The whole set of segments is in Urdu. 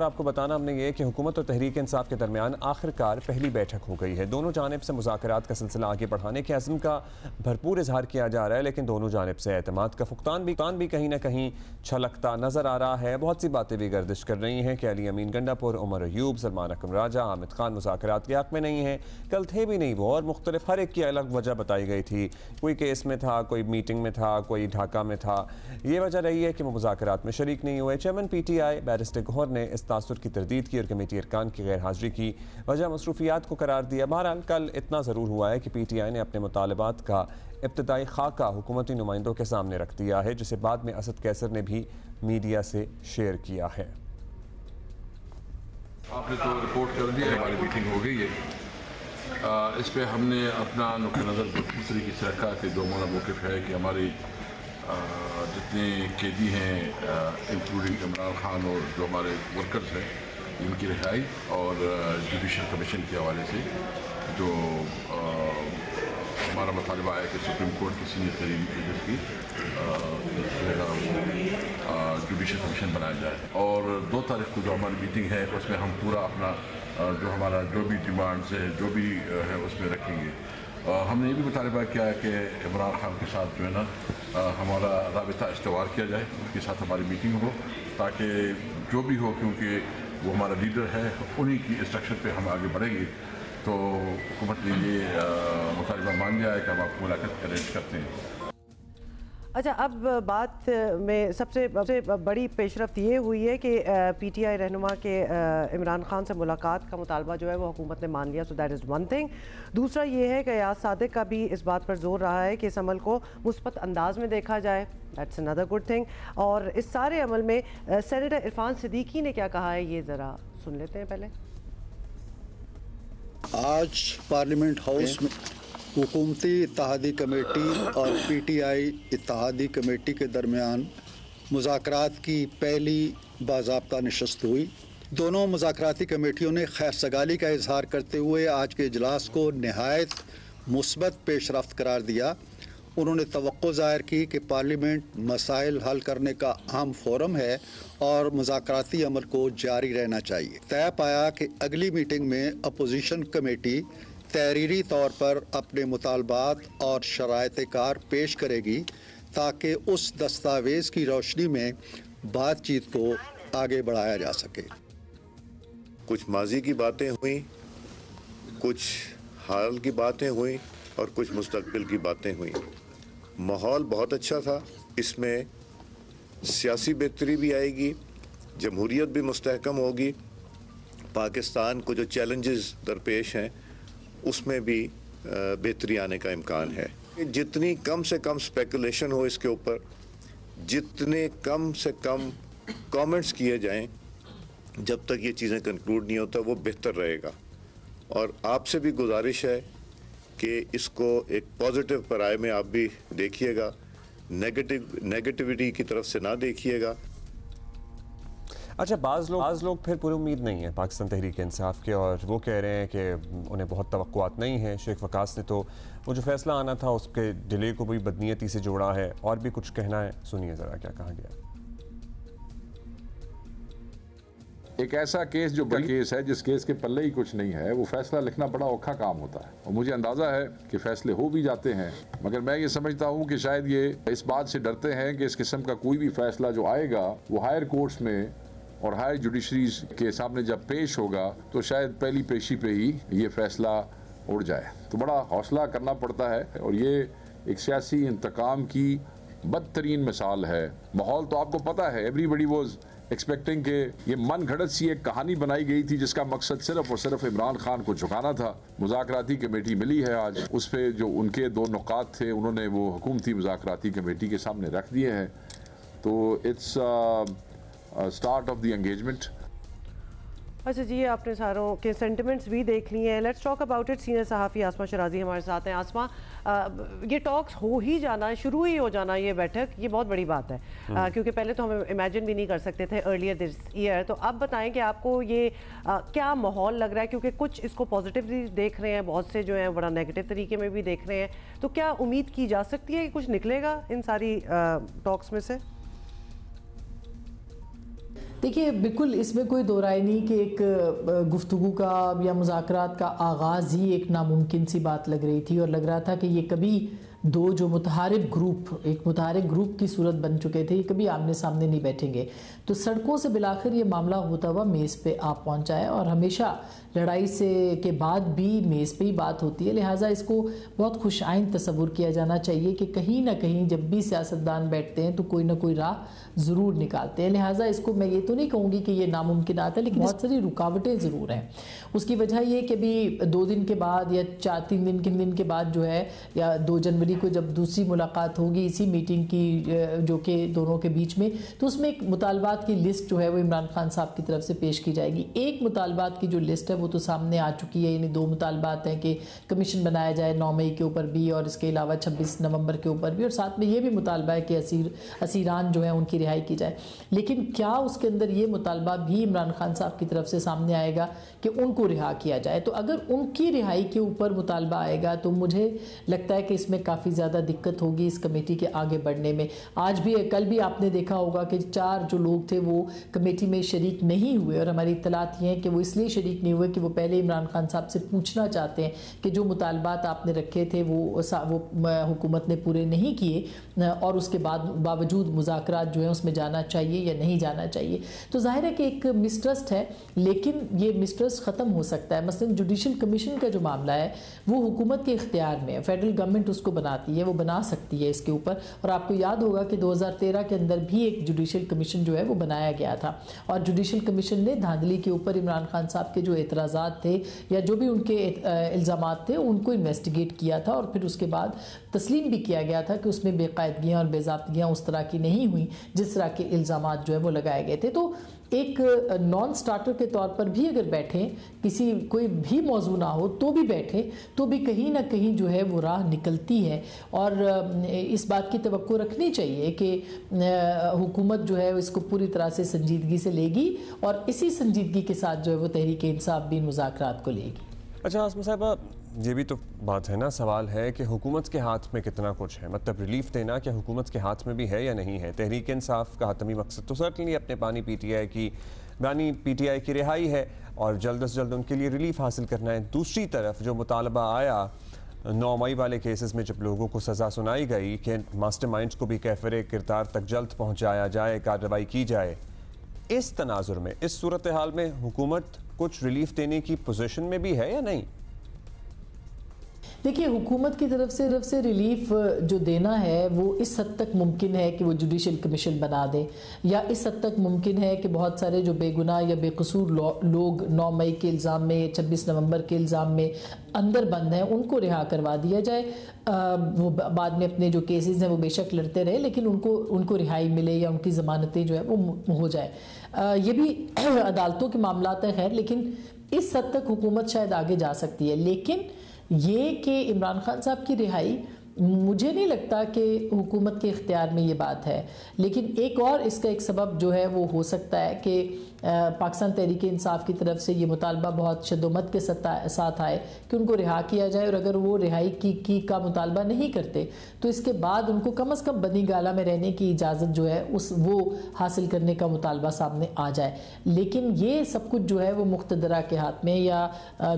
آپ کو بتانا ہم نے یہ کہ حکومت اور تحریک انصاف کے درمیان آخرکار پہلی بیٹھک ہو گئی ہے۔ دونوں جانب سے مذاکرات کا سلسلہ آگے بڑھانے کے عزم کا بھرپور اظہار کیا جا رہا ہے، لیکن دونوں جانب سے اعتماد کا فقدان بھی کہیں نہ کہیں چھلکتا نظر آ رہا ہے۔ بہت سی باتیں بھی گردش کر رہی ہیں کہ علی امین گنڈا پور، عمر ایوب، سلمان اکرم راجہ، حامد خان مذاکرات کے حق میں نہیں ہیں، کل تھے بھی نہیں وہ، اور مختلف ہر ایک کی الگ وجہ بتائی گئی تھی۔ کوئی کیس میں تھا، کوئی میٹنگ میں تھا، کوئی ڈھاکہ میں تھا۔ یہ وجہ رہی ہے کہ وہ مذاکرات میں شریک نہیں ہوئے۔ Chairman P T I barrister Gohar نے اس تاثر کی تردید کی اور کمیٹی ارکان کی غیر حاضری کی وجہ مصروفیات کو قرار دیا۔ بہرحال کل اتنا ضرور ہوا ہے کہ پی ٹی آئی نے اپنے مطالبات کا ابتدائی خاکہ حکومتی نمائندوں کے سامنے رکھ دیا ہے، جسے بعد میں اسد کیسر نے بھی میڈیا سے شیئر کیا ہے۔ آپ نے تو رپورٹ کر دیا، ہماری میٹنگ ہو گئی ہے۔ اس پہ ہم نے اپنا نقطہ نظر اس طریقے سے رکھا کہ جو ہمارا موقف ہے کہ ہماری جتنے قیدی ہیں انکلوڈنگ عمران خان اور جو ہمارے ورکرز ہیں ان کی رہائی، اور جوڈیشل کمیشن کے حوالے سے جو ہمارا مطالبہ ہے کہ سپریم کورٹ کی سینئر ترین جج کی جوڈیشل کمیشن بنایا جائے، اور 2 تاریخ کو جو ہماری میٹنگ ہے اس میں ہم پورا اپنا جو بھی ڈیمانڈز ہے جو بھی ہے اس میں رکھیں گے۔ ہم نے یہ بھی مطالبہ کیا ہے کہ عمران خان کے ساتھ جو ہے نا ہمارا رابطہ استوار کیا جائے، ان کے ساتھ ہماری میٹنگ ہو تاکہ جو بھی ہو، کیونکہ وہ ہمارا لیڈر ہے، انہی کی انسٹرکشن پہ ہم آگے بڑھیں گے۔ تو حکومت نے یہ مطالبہ مان لیا ہے کہ ہم آپ کو ملاقات ارینج کرتے ہیں۔ اچھا، اب بات میں سب سے بڑی پیش رفت یہ ہوئی ہے کہ پی ٹی آئی رہنما کے عمران خان سے ملاقات کا مطالبہ جو ہے وہ حکومت نے مان لیا، so that is one thing. دوسرا یہ ہے کہ ایاز صادق کا بھی اس بات پر زور رہا ہے کہ اس عمل کو مثبت انداز میں دیکھا جائے، دیٹس another good thing۔ اور اس سارے عمل میں سینیٹر عرفان صدیقی نے کیا کہا ہے، یہ ذرا سن لیتے ہیں پہلے۔ آج پارلیمنٹ ہاؤس میں حکومتی اتحادی کمیٹی اور پی ٹی آئی اتحادی کمیٹی کے درمیان مذاکرات کی پہلی باضابطہ نشست ہوئی۔ دونوں مذاکراتی کمیٹیوں نے خیر سگالی کا اظہار کرتے ہوئے آج کے اجلاس کو نہایت مثبت پیش رفت قرار دیا۔ انہوں نے توقع ظاہر کی کہ پارلیمنٹ مسائل حل کرنے کا اہم فورم ہے اور مذاکراتی عمل کو جاری رہنا چاہیے۔ طے پایا کہ اگلی میٹنگ میں اپوزیشن کمیٹی تحریری طور پر اپنے مطالبات اور شرائط کار پیش کرے گی تاکہ اس دستاویز کی روشنی میں بات چیت کو آگے بڑھایا جا سکے۔ کچھ ماضی کی باتیں ہوئیں، کچھ حال کی باتیں ہوئیں اور کچھ مستقبل کی باتیں ہوئیں۔ ماحول بہت اچھا تھا، اس میں سیاسی بہتری بھی آئے گی، جمہوریت بھی مستحکم ہوگی، پاکستان کو جو چیلنجز درپیش ہیں اس میں بھی بہتری آنے کا امکان ہے۔ جتنی کم سے کم سپیکولیشن ہو اس کے اوپر، جتنے کم سے کم کامنٹس کیے جائیں جب تک یہ چیزیں کنکلوڈ نہیں ہوتا، وہ بہتر رہے گا۔ اور آپ سے بھی گزارش ہے کہ اس کو ایک پازیٹیو پرائے میں آپ بھی دیکھیے گا، نیگیٹیوٹی کی طرف سے نہ دیکھیے گا۔ اچھا، بعض لوگ پھر پوری امید نہیں ہے پاکستان تحریک انصاف کے، اور وہ کہہ رہے ہیں کہ انہیں بہت توقعات نہیں ہیں۔ شیخ وقاص نے تو وہ جو فیصلہ آنا تھا اس کے ڈیلے کو بھی بدنیتی سے جوڑا ہے، اور بھی کچھ کہنا ہے، سنیے ذرا کیا کہا گیا۔ ایک ایسا کیس جو بڑا کیس ہے، جس کیس کے پلے ہی کچھ نہیں ہے، وہ فیصلہ لکھنا بڑا اوکھا کام ہوتا ہے، اور مجھے اندازہ ہے کہ فیصلے ہو بھی جاتے ہیں، مگر میں یہ سمجھتا ہوں کہ شاید یہ اس بات سے ڈرتے ہیں کہ اس قسم کا کوئی بھی فیصلہ جو آئے گا وہ ہائر کورٹس میں اور ہائر جوڈیشریز کے سامنے جب پیش ہوگا تو شاید پہلی پیشی پہ ہی یہ فیصلہ اڑ جائے۔ تو بڑا حوصلہ کرنا پڑتا ہے، اور یہ ایک سیاسی انتقام کی بدترین مثال ہے۔ ماحول تو آپ کو پتہ ہے، ایوری بڈی واز ایکسپیکٹنگ کہ یہ من گھڑت سی ایک کہانی بنائی گئی تھی جس کا مقصد صرف اور صرف عمران خان کو جھکانا تھا۔ مذاکراتی کمیٹی ملی ہے آج، اس پہ جو ان کے 2 نکات تھے انہوں نے وہ حکومتی مذاکراتی کمیٹی کے سامنے رکھ دیے ہیں۔ تو it's start of the engagement. اچھا جی، آپ نے ساروں کے سینٹیمنٹس بھی دیکھ لیے ہیں۔ Let's talk about it. Senior صحافی آسمہ شرازی ہمارے ساتھ ہیں۔ آسمہ، یہ ٹاکس ہو ہی جانا، شروع ہی ہو جانا یہ بیٹھک، یہ بہت بڑی بات ہے، کیونکہ پہلے تو ہم امیجن بھی نہیں کر سکتے تھے ارلیئر دس ایئر۔ تو اب بتائیں کہ آپ کو یہ کیا ماحول لگ رہا ہے، کیونکہ کچھ اس کو پازیٹیولی دیکھ رہے ہیں، بہت سے جو ہیں بڑا نیگیٹو طریقے میں بھی دیکھ رہے ہیں، تو کیا امید کی جا سکتی ہے کہ کچھ نکلے گا ان ساری ٹاکس میں سے؟ دیکھیے بالکل اس میں کوئی دو رائے نہیں کہ ایک گفتگو کا یا مذاکرات کا آغاز ہی ایک ناممکن سی بات لگ رہی تھی، اور لگ رہا تھا کہ یہ کبھی دو جو متحارب گروپ ایک متحارب گروپ کی صورت بن چکے تھے، یہ کبھی آمنے سامنے نہیں بیٹھیں گے. تو سڑکوں سے بالآخر یہ معاملہ ہوتا ہوا میز پہ آ پہنچا ہے، اور ہمیشہ لڑائی کے بعد بھی میز پہ ہی بات ہوتی ہے. لہٰذا اس کو بہت خوش آئند تصور کیا جانا چاہیے کہ کہیں نہ کہیں جب بھی سیاستدان بیٹھتے ہیں تو کوئی نہ کوئی راہ ضرور نکالتے ہیں. لہٰذا اس کو میں یہ تو نہیں کہوں گی کہ یہ ناممکنات ہے، لیکن بہت ساری رکاوٹیں ضرور ہیں. اس کی وجہ یہ کہ بھی 2 دن کے بعد یا 3 دن کے بعد جو ہے، یا 2 جنوری کو جب دوسری ملاقات ہوگی اسی میٹنگ کی جو کہ دونوں کے بیچ میں، تو اس میں ایک مطالبات کی لسٹ جو ہے وہ عمران خان صاحب کی طرف سے پیش کی جائے گی. ایک مطالبات کی جو لسٹ ہے وہ تو سامنے آ چکی ہے، یعنی 2 مطالبات ہیں کہ کمیشن بنایا جائے 9 مئی کے اوپر بھی، اور اس کے علاوہ 26 نومبر کے اوپر بھی، اور ساتھ میں یہ بھی مطالبہ ہے کہ اسیران جو ہیں ان کی رہائی کی جائے. لیکن کیا اس کے اندر یہ مطالبہ بھی عمران خان صاحب کی طرف سے سامنے آئے گا کہ ان کو رہا کیا جائے؟ تو اگر ان کی رہائی کے اوپر مطالبہ آئے گا تو مجھے لگتا ہے کہ اس میں کافی زیادہ دقت ہوگی اس کمیٹی کے آگے بڑھنے میں. آج بھی کل بھی آپ نے دیکھا ہوگا کہ 4 جو لوگ تھے وہ کمیٹی میں شریک نہیں ہوئے، اور ہماری اطلاعات یہ ہیں کہ وہ اس لیے شریک نہیں ہوئے کہ وہ پہلے عمران خان صاحب سے پوچھنا چاہتے ہیں کہ جو مطالبات آپ نے رکھے تھے وہ حکومت نے پورے نہیں کیے، اور اس کے باوجود مذاکرات جو ہیں اس میں جانا چاہیے یا نہیں جانا چاہیے. تو ظاہر ہے کہ ایک مسٹرسٹ ہے، لیکن یہ مسٹرسٹ ختم ہو سکتا ہے. مثلا جوڈیشل کمیشن کا جو معاملہ ہے وہ حکومت کے اختیار میں ہے، فیڈرل گورنمنٹ اس کو بناتی ہے، وہ بنا سکتی ہے اس کے اوپر. اور آپ کو یاد ہوگا کہ 2013 کے اندر بھی ایک جوڈیشل کمیشن جو ہے وہ بنایا گیا تھا، اور جوڈیشل کمیشن نے دھاندلی کے اوپر عمران خان صاحب کے جو اعتراضات تھے یا جو بھی ان کے الزامات تھے ان کو انویسٹیگیٹ کیا تھا، اور پھر اس کے بعد تسلیم بھی کیا گیا تھا کہ اس میں بے قاعدگیاں اور بے ضابطگیاں اس طرح کی نہیں ہوئیں جس طرح کے الزامات جو ہے وہ لگائے گئے تھے. تو ایک نان سٹارٹر کے طور پر بھی اگر بیٹھیں، کوئی بھی موضوع نہ ہو تو بھی بیٹھیں، تو بھی کہیں نہ کہیں جو ہے وہ راہ نکلتی ہے. اور اس بات کی توقع رکھنی چاہیے کہ حکومت جو ہے اس کو پوری طرح سے سنجیدگی سے لے گی، اور اسی سنجیدگی کے ساتھ جو ہے وہ تحریک انصاف بھی مذاکرات کو لے گی. اچھا آسمہ صاحبہ، یہ بھی تو بات ہے نا، سوال ہے کہ حکومت کے ہاتھ میں کتنا کچھ ہے، مطلب ریلیف دینا کیا حکومت کے ہاتھ میں بھی ہے یا نہیں ہے؟ تحریک انصاف کا حتمی مقصد تو سرٹنلی اپنے بانی پی ٹی آئی کی رہائی ہے اور جلد از جلد ان کے لیے ریلیف حاصل کرنا ہے. دوسری طرف جو مطالبہ آیا 9 مئی والے کیسز میں، جب لوگوں کو سزا سنائی گئی کہ ماسٹر مائنڈز کو بھی کیفر کردار تک جلد پہنچایا جائے، کارروائی کی جائے، اس تناظر میں، اس صورتحال میں حکومت کچھ ریلیف دینے کی پوزیشن میں بھی ہے یا نہیں؟ دیکھیے حکومت کی طرف سے ریلیف جو دینا ہے وہ اس حد تک ممکن ہے کہ وہ جوڈیشل کمیشن بنا دے، یا اس حد تک ممکن ہے کہ بہت سارے جو بے گناہ یا بے قصور لوگ 9 مئی کے الزام میں، 26 نومبر کے الزام میں اندر بند ہیں ان کو رہا کروا دیا جائے. وہ بعد میں اپنے جو کیسز ہیں وہ بے شک لڑتے رہے، لیکن ان کو رہائی ملے یا ان کی ضمانتیں جو ہے وہ ہو جائے. یہ بھی عدالتوں کے معاملات ہیں خیر، لیکن اس حد تک حکومت شاید آگے جا سکتی ہے. لیکن یہ کہ عمران خان صاحب کی رہائی، مجھے نہیں لگتا کہ حکومت کے اختیار میں یہ بات ہے. لیکن ایک اور اس کا ایک سبب جو ہے وہ ہو سکتا ہے کہ پاکستان تحریک انصاف کی طرف سے یہ مطالبہ بہت شد و مت کے ساتھ آئے کہ ان کو رہا کیا جائے، اور اگر وہ رہائی کا مطالبہ نہیں کرتے تو اس کے بعد ان کو کم از کم بندی گالہ میں رہنے کی اجازت جو ہے وہ حاصل کرنے کا مطالبہ سامنے آ جائے. لیکن یہ سب کچھ جو ہے وہ مقتدرہ کے ہاتھ میں، یا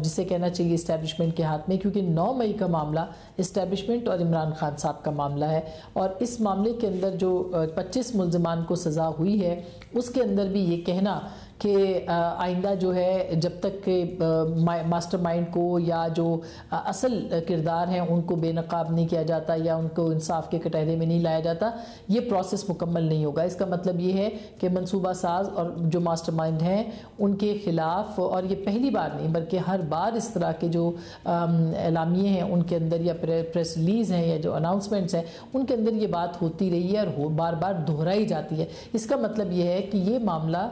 جسے کہنا چاہیے اسٹیبلشمنٹ کے ہاتھ میں، کیونکہ 9 مئی کا معاملہ اسٹیبلشمنٹ اور عمران خان صاحب کا معاملہ ہے. اور اس معاملے کے اندر جو 25 ملزمان کو سزا ہوئی ہے اس کے اندر بھی یہ کہنا کہ آئندہ جو ہے جب تک کہ ماسٹر مائنڈ کو یا جو اصل کردار ہیں ان کو بے نقاب نہیں کیا جاتا یا ان کو انصاف کے کٹہرے میں نہیں لایا جاتا، یہ پروسیس مکمل نہیں ہوگا. اس کا مطلب یہ ہے کہ منصوبہ ساز اور جو ماسٹر مائنڈ ہیں ان کے خلاف، اور یہ پہلی بار نہیں بلکہ ہر بار اس طرح کے جو اعلامیے ہیں ان کے اندر، یا پریس ریلیز ہیں یا جو اناؤنسمنٹس ہیں ان کے اندر یہ بات ہوتی رہی ہے اور بار بار دہرائی جاتی ہے. اس کا مطلب یہ ہے کہ یہ معاملہ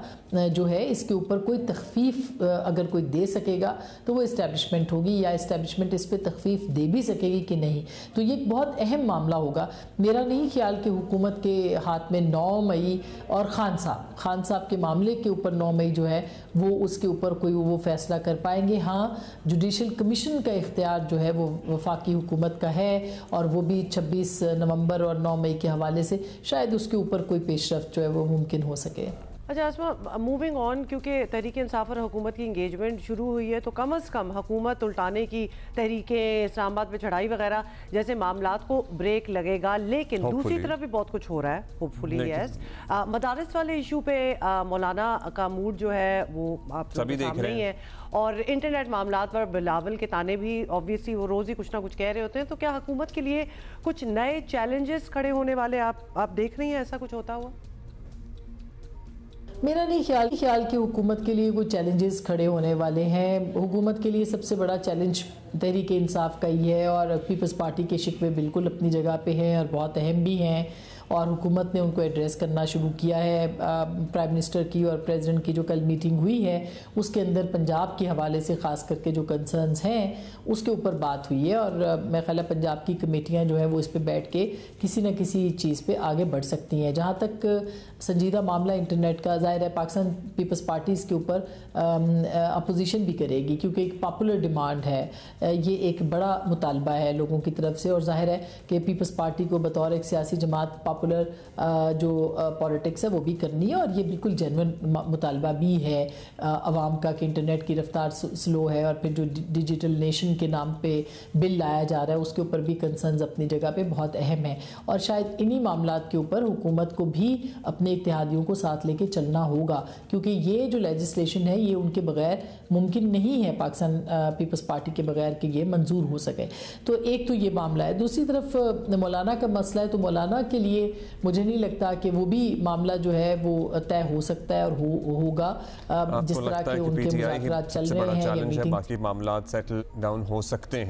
جو ہے اس کے اوپر کوئی تخفیف اگر کوئی دے سکے گا تو وہ اسٹیبلشمنٹ ہوگی، یا اسٹیبلشمنٹ اس پہ تخفیف دے بھی سکے گی کہ نہیں. تو یہ ایک بہت اہم معاملہ ہوگا. میرا نہیں خیال کہ حکومت کے ہاتھ میں 9 مئی اور خان صاحب کے معاملے کے اوپر 9 مئی جو ہے وہ اس کے اوپر کوئی وہ فیصلہ کر پائیں گے. ہاں جوڈیشل کمیشن کا اختیار جو ہے وہ وفاقی حکومت کا ہے، اور وہ بھی 26 نومبر اور 9 مئی کے حوالے سے شاید اس کے اوپر کوئی پیش رفت جو ہے وہ ممکن ہو سکے. اچھا آسما، موونگ آن، کیونکہ تحریک انصاف اور حکومت کی انگیجمنٹ شروع ہوئی ہے تو کم از کم حکومت الٹانے کی تحریکیں، اسلام آباد پہ چڑھائی وغیرہ جیسے معاملات کو بریک لگے گا، لیکن دوسری طرف بھی بہت کچھ ہو رہا ہے، ہوپ فلی یس۔ مدارس والے ایشو پہ مولانا کا موڈ جو ہے وہ آپ لوگوں کے سامنے ہی ہے، اور انٹرنیٹ معاملات پر بلاول کے تانے بھی آبویسلی وہ روز ہی کچھ نہ کچھ کہہ رہے ہوتے ہیں، تو کیا حکومت کے لیے کچھ نئے چیلنجز کھڑے ہونے والے آپ دیکھ رہی ہیں ایسا کچھ ہوتا ہوا؟ میرا نہیں خیال کہ حکومت کے لیے کوئی چیلنجز کھڑے ہونے والے ہیں۔ حکومت کے لیے سب سے بڑا چیلنج تحریک انصاف کا ہی ہے، اور پیپلز پارٹی کے شکوے بالکل اپنی جگہ پہ ہیں اور بہت اہم بھی ہیں، اور حکومت نے ان کو ایڈریس کرنا شروع کیا ہے۔ پرائم منسٹر کی اور پریزیڈنٹ کی جو کل میٹنگ ہوئی ہے اس کے اندر پنجاب کے حوالے سے خاص کر کے جو کنسرنز ہیں اس کے اوپر بات ہوئی ہے، اور میں خیال ہے پنجاب کی کمیٹیاں جو ہیں وہ اس پہ بیٹھ کے کسی نہ کسی چیز پہ آگے بڑھ سکتی ہیں۔ جہاں تک سنجیدہ معاملہ انٹرنیٹ کا، ظاہر ہے پاکستان پیپلز پارٹی اس کے اوپر اپوزیشن بھی کرے گی، کیونکہ ایک پاپولر ڈیمانڈ ہے، یہ ایک بڑا مطالبہ ہے لوگوں کی طرف سے، اور ظاہر ہے کہ پیپلز پارٹی کو بطور ایک سیاسی جماعت پاپولر جو پولیٹکس ہے وہ بھی کرنی ہے، اور یہ بالکل جینون مطالبہ بھی ہے عوام کا کہ انٹرنیٹ کی رفتار سلو ہے، اور پھر جو ڈیجیٹل نیشن کے نام پہ بل لایا جا رہا ہے اس کے اوپر بھی کنسرنز اپنی جگہ پہ بہت اہم ہیں، اور شاید انہی معاملات کے اوپر حکومت کو بھی اپنے اتحادیوں کو ساتھ لے کے چلنا ہوگا، کیونکہ یہ جو لیجسلیشن ہے یہ ان کے بغیر ممکن نہیں ہے، پاکستان پیپلز پارٹی کے بغیر کہ یہ منظور ہو سکے۔ تو ایک تو یہ معاملہ ہے، دوسری طرف مولانا کا مسئلہ ہے، تو مولانا کے لیے مجھے نہیں لگتا کہ وہ بھی معاملہ جو ہے وہ طے ہو سکتا ہے اور ہوگا، جس طرح کے ان کے مذاکرات چل رہے ہیں، باقی معاملات سیٹل ڈاؤن ہو سکتے ہیں۔